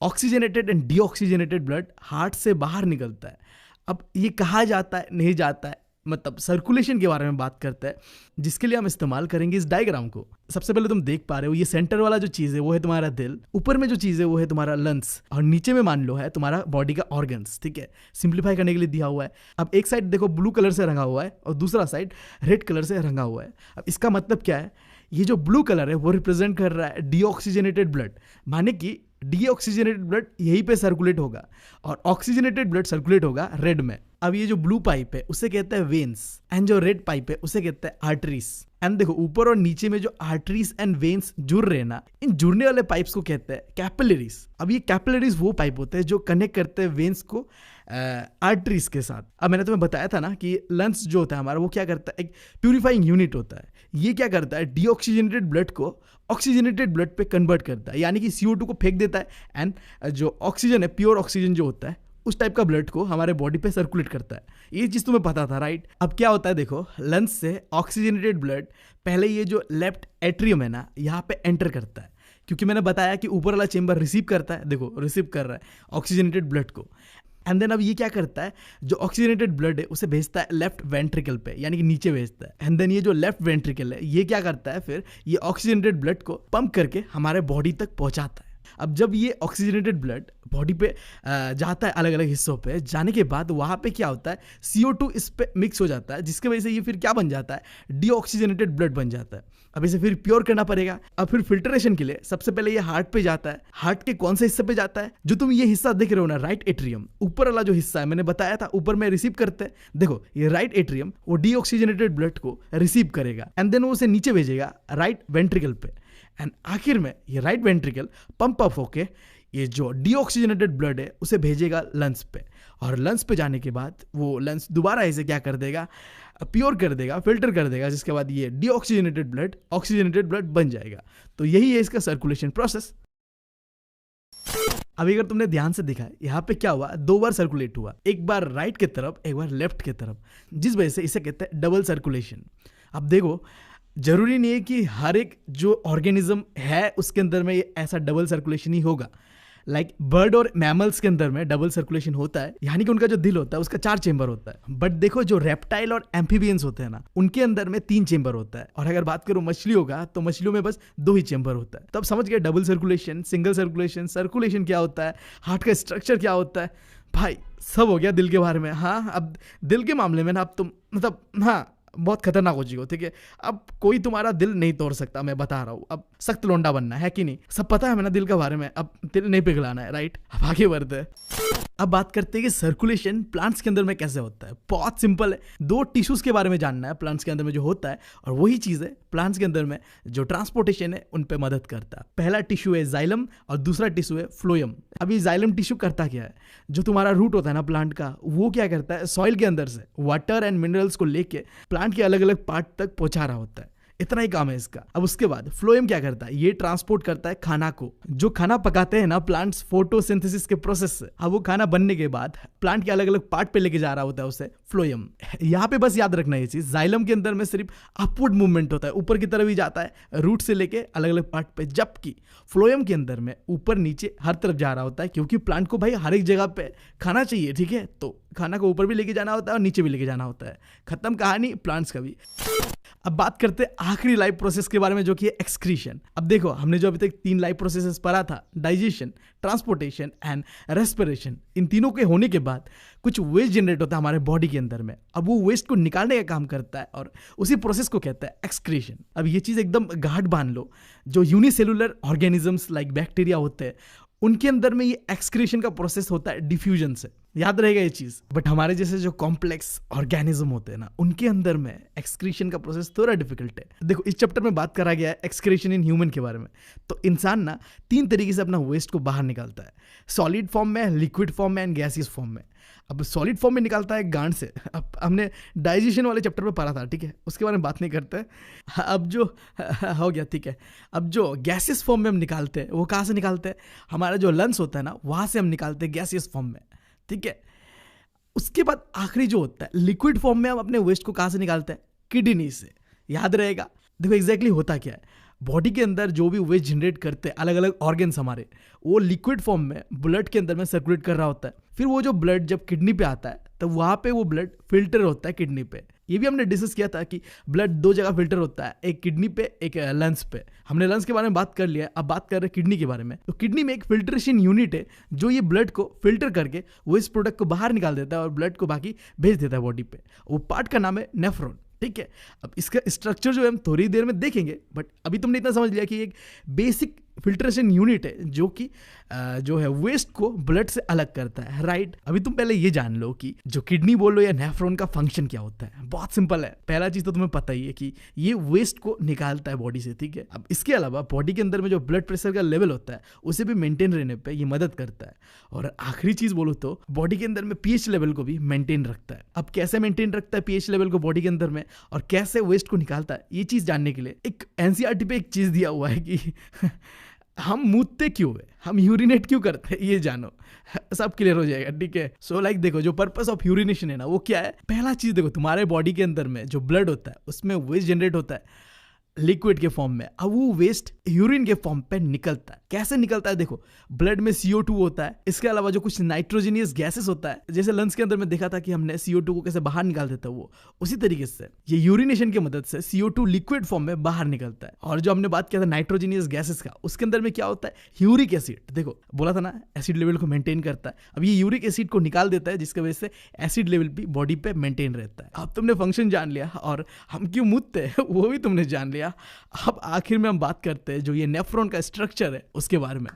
oxygenated and deoxygenated blood heart से बाहर निकलता है। अब ये कहाँ जाता है नहीं जाता है, मतलब सर्कुलेशन के बारे में बात करते हैं, जिसके लिए हम इस्तेमाल करेंगे इस डायग्राम को। सबसे पहले तुम देख पा रहे हो ये सेंटर वाला जो चीज़ है वो है तुम्हारा दिल, ऊपर में जो चीज़ है वो है तुम्हारा लंग्स और नीचे में मान लो है तुम्हारा बॉडी का ऑर्गन्स, ठीक है। सिंप्लीफाई करने के लिए दिया हुआ है। अब एक साइड देखो ब्लू कलर से रंगा हुआ है और दूसरा साइड रेड कलर से रंगा हुआ है। अब इसका मतलब क्या है, ये जो ब्लू कलर है वो रिप्रेजेंट कर रहा है डीऑक्सीजनेटेड ब्लड, माने कि डीऑक्सीजनेटेड ब्लड यहीं पे सर्कुलेट होगा और ऑक्सीजनेटेड ब्लड सर्कुलेट होगा रेड में। अब ये जो ब्लू पाइप है उसे कहते हैं वेन्स, एंड जो रेड पाइप है उसे कहते हैं आर्टरीज। एंड देखो ऊपर और नीचे में जो आर्टरीज एंड वेन्स जुड़ रहे हैं ना, इन जुड़ने वाले पाइप्स को कहते हैं कैपिलरीज। अब ये कैपिलरीज वो पाइप होते हैं जो कनेक्ट करते हैं वेन्स को आर्टरीज के साथ। अब मैंने तुम्हें बताया था ना कि लंग्स जो होता है हमारा वो क्या करता है, एक प्यूरिफाइंग यूनिट होता है। ये क्या करता है, डीऑक्सीजनेटेड ब्लड को ऑक्सीजनेटेड ब्लड पे कन्वर्ट करता है, यानी कि CO2 को फेंक देता है एंड जो ऑक्सीजन है, प्योर ऑक्सीजन जो होता है उस टाइप का ब्लड को हमारे बॉडी पे सर्कुलेट करता है। ये चीज़ तुम्हें पता था राइट। अब क्या होता है देखो, लंग्स से ऑक्सीजनेटेड ब्लड पहले ये जो लेफ्ट एट्रियम है ना यहाँ पे एंटर करता है, क्योंकि मैंने बताया कि ऊपर वाला चेंबर रिसीव करता है, देखो रिसीव कर रहा है ऑक्सीजनेटेड ब्लड को। एंड देन अब ये क्या करता है, जो ऑक्सीजनेटेड ब्लड है उसे भेजता है लेफ्ट वेंट्रिकल पे, यानी कि नीचे भेजता है। एंड देन ये जो लेफ्ट वेंट्रिकल है ये क्या करता है, फिर ये ऑक्सीजनेटेड ब्लड को पंप करके हमारे बॉडी तक पहुंचाता है। अब जब ये ऑक्सीजनेटेड ब्लड बॉडी पे जाता है अलग अलग हिस्सों पे, जाने के बाद वहाँ पे क्या होता है, CO2 इस पे मिक्स हो जाता है, जिसकी वजह से ये फिर क्या बन जाता है, डीऑक्सीजनेटेड ब्लड बन जाता है। अब इसे फिर प्योर करना पड़ेगा। अब फिर फिल्ट्रेशन के लिए सबसे पहले ये हार्ट पे जाता है। हार्ट के कौन से हिस्से पे जाता है, जो तुम ये हिस्सा देख रहे हो ना, राइट एट्रियम, ऊपर वाला जो हिस्सा है मैंने बताया था ऊपर में रिसीव करते हैं। देखो ये राइट एट्रियम वो डीऑक्सीजनेटेड ब्लड को रिसीव करेगा एंड देन वो उसे नीचे भेजेगा राइट वेंट्रिकल पे। एंड आखिर में ये राइट वेंट्रिकल पंप अप होके ये जो डीऑक्सीजनेटेड ब्लड है उसे भेजेगा लंग्स पे, और लंग्स पे जाने के बाद वो लंग्स दोबारा इसे क्या कर देगा, प्योर कर देगा, फिल्टर कर देगा, जिसके बाद ये डीऑक्सीजनेटेड ब्लड ऑक्सीजनेटेड ब्लड बन जाएगा। तो यही है इसका सर्कुलेशन प्रोसेस। अभी अगर तुमने ध्यान से देखा यहाँ पे क्या हुआ, 2 बार सर्कुलेट हुआ, एक बार राइट की तरफ एक बार लेफ्ट की तरफ, जिस वजह से इसे कहते हैं डबल सर्कुलेशन। अब देखो जरूरी नहीं है कि हर एक जो ऑर्गेनिज्म है उसके अंदर में ये ऐसा डबल सर्कुलेशन ही होगा। लाइक बर्ड और मैमल्स के अंदर में डबल सर्कुलेशन होता है, यानी कि उनका जो दिल होता है उसका 4 चेंबर होता है। बट देखो जो रेप्टाइल और एम्फीबियंस होते हैं ना, उनके अंदर में 3 चेंबर होता है। और अगर बात करूं मछलियों का, तो मछलियों में बस 2 ही चेंबर होता है। तब समझ गए double circulation, single circulation, circulation क्या होता है, हार्ट का स्ट्रक्चर क्या होता है। भाई सब हो गया दिल के बारे में। हाँ अब दिल के मामले में ना अब तुम मतलब हाँ बहुत खतरनाक हो चुके हो, ठीक है। अब कोई तुम्हारा दिल नहीं तोड़ सकता, मैं बता रहा हूँ। अब सख्त लोंडा बनना है कि नहीं, सब पता है मैंने दिल के बारे में। अब दिल नहीं पिघलाना है, राइट। अब आगे बढ़ते हैं। अब बात करते हैं कि सर्कुलेशन प्लांट्स के अंदर में कैसे होता है। बहुत सिंपल है, 2 टिश्यूज के बारे में जानना है प्लांट्स के अंदर में जो होता है, और वही चीज़ है प्लांट्स के अंदर में जो ट्रांसपोर्टेशन है उन पे मदद करता है। पहला टिश्यू है जाइलम और दूसरा टिश्यू है फ्लोएम। अभी जाइलम टिश्यू करता क्या है, जो तुम्हारा रूट होता है ना प्लांट का, वो क्या करता है, सॉइल के अंदर से वाटर एंड मिनरल्स को लेके प्लांट के अलग अलग पार्ट तक पहुंचा रहा होता है। इतना ही काम है इसका। अब उसके बाद फ्लोएम क्या करता है, ये ट्रांसपोर्ट करता है खाना को। जो खाना पकाते हैं ना प्लांट्स फोटोसिंथेसिस के प्रोसेस से, अब वो खाना बनने के बाद प्लांट के अलग अलग पार्ट पे लेके जा रहा होता है उसे फ्लोएम। यहाँ पे बस याद रखना ये चीज, जाइलम के अंदर में सिर्फ अपवर्ड मूवमेंट होता है, ऊपर की तरफ ही जाता है रूट से लेके अलग अलग पार्ट पे, जबकि फ्लोएम के अंदर में ऊपर नीचे हर तरफ जा रहा होता है, क्योंकि प्लांट को भाई हर एक जगह पे खाना चाहिए, ठीक है। तो खाना को ऊपर भी लेके जाना होता है और नीचे भी लेके जाना होता है। खत्म कहानी प्लांट्स का भी। अब बात करते हैं आखिरी लाइफ प्रोसेस के बारे में, जो कि है एक्सक्रीशन। अब देखो हमने जो अभी तक 3 लाइफ प्रोसेसेस पढ़ा था, डाइजेशन, ट्रांसपोर्टेशन एंड रेस्पिरेशन, इन तीनों के होने के बाद कुछ वेस्ट जनरेट होता है हमारे बॉडी के अंदर में। अब वो वेस्ट को निकालने का काम करता है और उसी प्रोसेस को कहता है एक्सक्रीशन। अब ये चीज़ एकदम गाढ़ बांध लो, जो यूनिसेलुलर ऑर्गेनिजम्स लाइक बैक्टीरिया होते हैं उनके अंदर में ये एक्सक्रीशन का प्रोसेस होता है डिफ्यूजन से, याद रहेगा ये चीज। बट हमारे जैसे जो कॉम्प्लेक्स ऑर्गेनिज्म होते हैं ना, उनके अंदर में एक्सक्रीशन का प्रोसेस थोड़ा डिफिकल्ट है। देखो इस चैप्टर में बात करा गया है एक्सक्रीशन इन ह्यूमन के बारे में। तो इंसान ना 3 तरीके से अपना वेस्ट को बाहर निकालता है, सॉलिड फॉर्म में, लिक्विड फॉर्म में एंड गैसियस फॉर्म में। अब सॉलिड फॉर्म में निकालता है गांड से। अब हमने डाइजेशन वाले चैप्टर में पढ़ा था, ठीक है, उसके बारे में बात नहीं करते। अब जो हो गया, ठीक है। अब जो गैसियस फॉर्म में हम निकालते हैं वो कहाँ से निकालते हैं, हमारा जो लंग्स होता है ना वहाँ से हम निकालते हैं गैसियस फॉर्म में, ठीक है। उसके बाद आखिरी जो होता है लिक्विड फॉर्म में हम अपने वेस्ट को कहाँ से निकालते हैं, किडनी से, याद रहेगा। देखो एग्जैक्टली होता क्या है, बॉडी के अंदर जो भी वेस्ट जनरेट करते हैं अलग अलग ऑर्गन्स हमारे, वो लिक्विड फॉर्म में ब्लड के अंदर में सर्कुलेट कर रहा होता है। फिर वो जो ब्लड जब किडनी पे आता है तो वहाँ पे वो ब्लड फिल्टर होता है किडनी पे। ये भी हमने डिस्कस किया था कि ब्लड 2 जगह फिल्टर होता है, एक किडनी पे एक लंग्स पे। हमने लंग्स के बारे में बात कर लिया है, अब बात कर रहे हैं किडनी के बारे में। तो किडनी में एक फिल्ट्रेशन यूनिट है जो ये ब्लड को फिल्टर करके वो इस प्रोडक्ट को बाहर निकाल देता है और ब्लड को बाकी भेज देता है बॉडी पे। वो पार्ट का नाम है नेफ्रॉन, ठीक है। अब इसका स्ट्रक्चर जो है हम थोड़ी देर में देखेंगे, बट अभी तुमने इतना समझ लिया कि एक बेसिक फिल्ट्रेशन यूनिट है जो कि जो है वेस्ट को ब्लड से अलग करता है, राइट। अभी तुम पहले ये जान लो कि जो किडनी बोलो या नेफ्रॉन का फंक्शन क्या होता है। बहुत सिंपल है, पहला चीज तो तुम्हें पता ही है कि ये वेस्ट को निकालता है बॉडी से, ठीक है। अब इसके अलावा बॉडी के अंदर में जो ब्लड प्रेशर का लेवल होता है उसे भी मेंटेन रहने पे ये मदद करता है। और आखिरी चीज बोलो तो बॉडी के अंदर में पीएच लेवल को भी मेंटेन रखता है। अब कैसे मेंटेन रखता है पीएच लेवल को बॉडी के अंदर में और कैसे वेस्ट को निकालता है, ये चीज जानने के लिए एक एनसीईआरटी पे एक चीज दिया हुआ है कि हम मूतते क्यों है, हम यूरिनेट क्यों करते हैं, ये जानो, सब क्लियर हो जाएगा, ठीक है। सो लाइक देखो, जो पर्पस ऑफ यूरिनेशन है ना वो क्या है। पहला चीज देखो, तुम्हारे बॉडी के अंदर में जो ब्लड होता है उसमें वेस्ट जनरेट होता है लिक्विड के फॉर्म में। अब वो वेस्ट यूरिन के फॉर्म पे निकलता है। कैसे निकलता है देखो, ब्लड में CO2 होता है, इसके अलावा जो कुछ नाइट्रोजनियस गैसेस होता है, जैसे लंग्स के अंदर में देखा था कि हमने CO2 को कैसे बाहर निकाल देता है, वो उसी तरीके से ये यूरिनेशन की मदद से CO2 लिक्विड फॉर्म में बाहर निकलता है। और जो हमने बात किया था नाइट्रोजनियस गैसेस का, उसके अंदर में क्या होता है, यूरिक एसिड। देखो बोला था ना एसिड लेवल को मेंटेन करता है। अब ये यूरिक एसिड को निकाल देता है जिसकी वजह से एसिड लेवल भी बॉडी पे मेंटेन रहता है। अब तुमने फंक्शन जान लिया और हम क्यों मूतते हैं वो भी तुमने जान लिया। अब आखिर में हम बात करते हैं जो ये नेफ्रॉन का स्ट्रक्चर है उसके बारे में।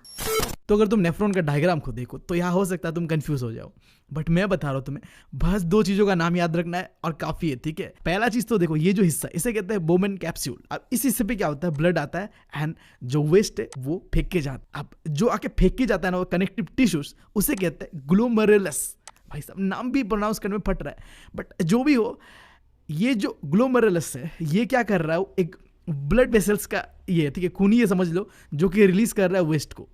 तो अगर तुम नेफ्रॉन का डायग्राम को देखो तो यहाँ हो सकता है तुम कंफ्यूज हो जाओ, बट मैं बता रहा हूं तुम्हें, बस 2 चीजों का नाम याद रखना है और काफी है, ठीक है। पहला चीज तो देखो, ये जो हिस्सा इसे कहते हैं बोमेन कैप्सूल। अब इस हिस्से पे क्या होता है, ब्लड आता है एंड जो वेस्ट है वो फेंक के जाता है। अब जो आके फेंक के जाता है ना वो कनेक्टिव टिश्यूज, उसे कहते हैं ग्लोमेरुलस। भाई साहब नाम भी प्रोनाउंस करने में फट रहा है, बट जो भी हो, ये जो ग्लोमेरुलस है ये क्या कर रहा है, एक ब्लड वेसल्स का ये, ठीक है, खूनी ये समझ लो, जो कि रिलीज कर रहा है वेस्ट को।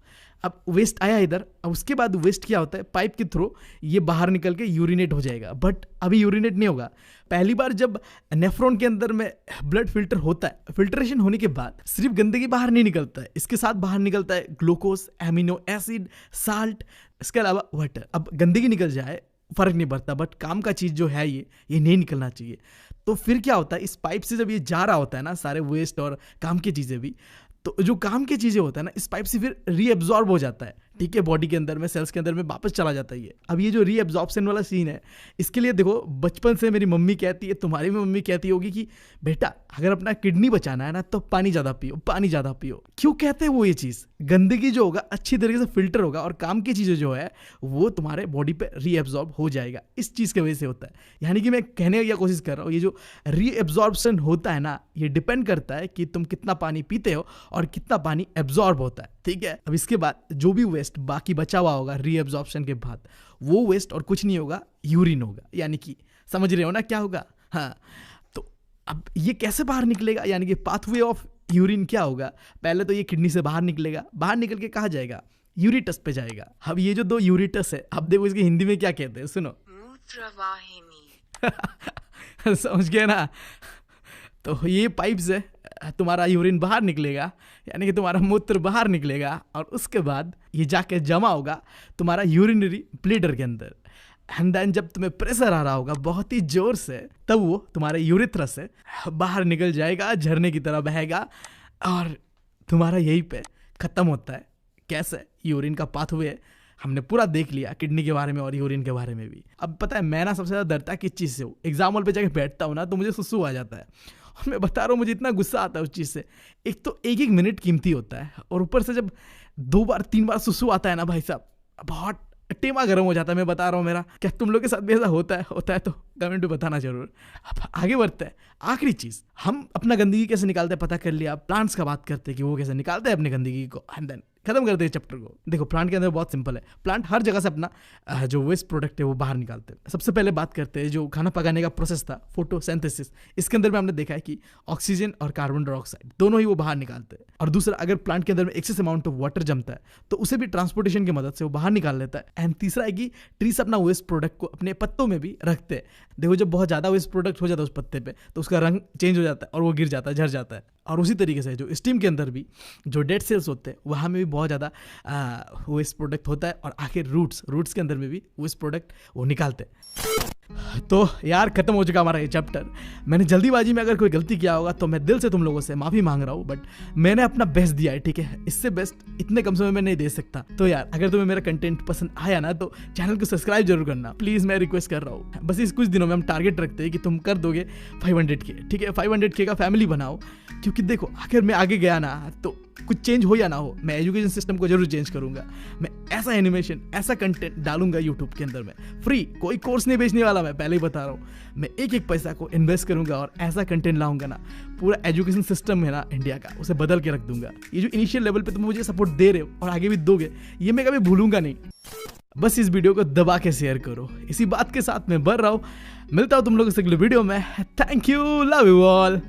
अब वेस्ट आया इधर, अब उसके बाद वेस्ट क्या होता है, पाइप के थ्रू ये बाहर निकल के यूरिनेट हो जाएगा। बट अभी यूरिनेट नहीं होगा। पहली बार जब नेफ्रॉन के अंदर में ब्लड फिल्टर होता है, फिल्ट्रेशन होने के बाद सिर्फ गंदगी बाहर नहीं निकलता है, इसके साथ बाहर निकलता है ग्लूकोज, एमिनो एसिड, साल्ट, इसके अलावा वाटर। अब गंदगी निकल जाए फर्क नहीं पड़ता, बट काम का चीज जो है ये नहीं निकलना चाहिए। तो फिर क्या होता है, इस पाइप से जब ये जा रहा होता है ना सारे वेस्ट और काम की चीजें भी, तो जो काम की चीजें होता है ना इस पाइप से फिर रीएब्जॉर्ब हो जाता है, ठीक है, बॉडी के अंदर में, सेल्स के अंदर में वापस चला जाता है ये। अब ये जो रीएब्जॉर्प्शन वाला सीन है, इसके लिए देखो बचपन से मेरी मम्मी कहती है, तुम्हारी भी मम्मी कहती होगी कि बेटा अगर अपना किडनी बचाना है ना तो पानी ज्यादा पियो, पानी ज्यादा पियो। क्यों कहते हैं वो ये चीज, गंदगी जो होगा अच्छी तरीके से फिल्टर होगा और काम की चीजें जो है वो तुम्हारे बॉडी पे रीएब्जॉर्ब हो जाएगा, इस चीज की वजह से होता है। यानी कि मैं कहने की कोशिश कर रहा हूँ, ये जो रीएब्जॉर्प्शन होता है ना ये डिपेंड करता है कि तुम कितना पानी पीते हो और कितना पानी एब्जॉर्ब होता है, ठीक है। अब इसके बाद जो भी वेस्ट बाकी बचा हुआ होगा रीएब्जॉर्प्शन के बाद, वो वेस्ट और कुछ नहीं होगा, यूरिन होगा। यानी कि समझ रहे हो ना क्या होगा। हाँ, तो अब ये कैसे बाहर निकलेगा, यानी कि पाथवे ऑफ यूरिन क्या होगा, पहले तो ये किडनी से बाहर निकलेगा, बाहर निकल के कहाँ जाएगा, यूरिटस पे जाएगा। अब ये जो 2 यूरिटस है, अब देखो इसकी हिंदी में क्या कहते हैं, सुनो, मूत्रवाहिनी। समझ गए ना। तो ये पाइप से तुम्हारा यूरिन बाहर निकलेगा, यानी कि तुम्हारा मूत्र बाहर निकलेगा, और उसके बाद ये जाके जमा होगा तुम्हारा यूरिनरी ब्लैडर के अंदर। एंड देन जब तुम्हें प्रेशर आ रहा होगा बहुत ही जोर से, तब वो तुम्हारे यूरिथ्रा से बाहर निकल जाएगा, झरने की तरह बहेगा, और तुम्हारा यहीं पे खत्म होता है। कैसे, यूरिन का पाथवे हमने पूरा देख लिया, किडनी के बारे में और यूरिन के बारे में भी। अब पता है मैं ना सबसे ज़्यादा डरता किस चीज़ से हूँ, एग्जाम हॉल पे जाके बैठता हूँ ना तो मुझे सुसु आ जाता है, और मैं बता रहा हूँ मुझे इतना गुस्सा आता है उस चीज़ से। एक तो 1-1 मिनट कीमती होता है, और ऊपर से जब 2 बार 3 बार सुसु आता है ना भाई साहब, बहुत टेमा गर्म हो जाता है। मैं बता रहा हूँ मेरा, क्या तुम लोग के साथ भी ऐसा होता है तो कमेंट में बताना जरूर। अब आगे बढ़ते हैं, आखिरी चीज, हम अपना गंदगी कैसे निकालते हैं पता कर लिया, प्लांट्स का बात करते हैं कि वो कैसे निकालते हैं अपनी गंदगी को, एंड देन खत्म करते हैं चैप्टर को। देखो प्लांट के अंदर बहुत सिंपल है, प्लांट हर जगह से अपना जो वेस्ट प्रोडक्ट है वो बाहर निकालते हैं। सबसे पहले बात करते हैं जो खाना पकाने का प्रोसेस था, फोटोसिंथेसिस। इसके अंदर में हमने देखा है कि ऑक्सीजन और कार्बन डाइऑक्साइड दोनों ही वो बाहर निकालते हैं। और दूसरा, अगर प्लांट के अंदर में एक्सेस अमाउंट ऑफ वाटर जमता है तो उसे भी ट्रांसपोर्टेशन की मदद से वो बाहर निकाल लेता है। एंड तीसरा है कि ट्रीज अपना वेस्ट प्रोडक्ट को अपने पत्तों में भी रखते हैं। देखो जब बहुत ज्यादा वेस्ट प्रोडक्ट हो जाता है उस पत्ते पे तो उसका रंग चेंज हो जाता है और वो गिर जाता है, झड़ जाता है। और उसी तरीके से जो स्टीम के अंदर भी जो डेड सेल्स होते हैं वहाँ में भी बहुत ज़्यादा वेस्ट प्रोडक्ट होता है, और आखिर रूट्स के अंदर में भी वेस्ट प्रोडक्ट वो निकालते हैं। तो यार खत्म हो चुका हमारा ये चैप्टर। मैंने जल्दीबाजी में अगर कोई गलती किया होगा तो मैं दिल से तुम लोगों से माफ़ी मांग रहा हूँ, बट मैंने अपना बेस्ट दिया है, ठीक है। इससे बेस्ट इतने कम समय में नहीं दे सकता। तो यार अगर तुम्हें मेरा कंटेंट पसंद आया ना तो चैनल को सब्सक्राइब जरूर करना प्लीज़, मैं रिक्वेस्ट कर रहा हूँ। बस इस कुछ दिनों में हम टारगेट रखते हैं कि तुम कर दोगे 500K, ठीक है। 500K का फैमिली बनाओ, क्योंकि देखो अगर मैं आगे गया ना तो कुछ चेंज हो या ना हो, मैं एजुकेशन सिस्टम को जरूर चेंज करूंगा। मैं ऐसा एनिमेशन, ऐसा कंटेंट डालूंगा यूट्यूब के अंदर में, फ्री, कोई कोर्स नहीं बेचने वाला, मैं पहले ही बता रहा हूँ। मैं एक एक पैसा को इन्वेस्ट करूंगा और ऐसा कंटेंट लाऊंगा ना, पूरा एजुकेशन सिस्टम है ना इंडिया का, उसे बदल के रख दूंगा। ये जो इनिशियल लेवल पे तुम मुझे सपोर्ट दे रहे हो और आगे भी दोगे, ये मैं कभी भूलूंगा नहीं। बस इस वीडियो को दबा के शेयर करो। इसी बात के साथ मैं बढ़ रहा हूँ, मिलता हूँ तुम लोगों से अगले वीडियो में। Thank you, love you all.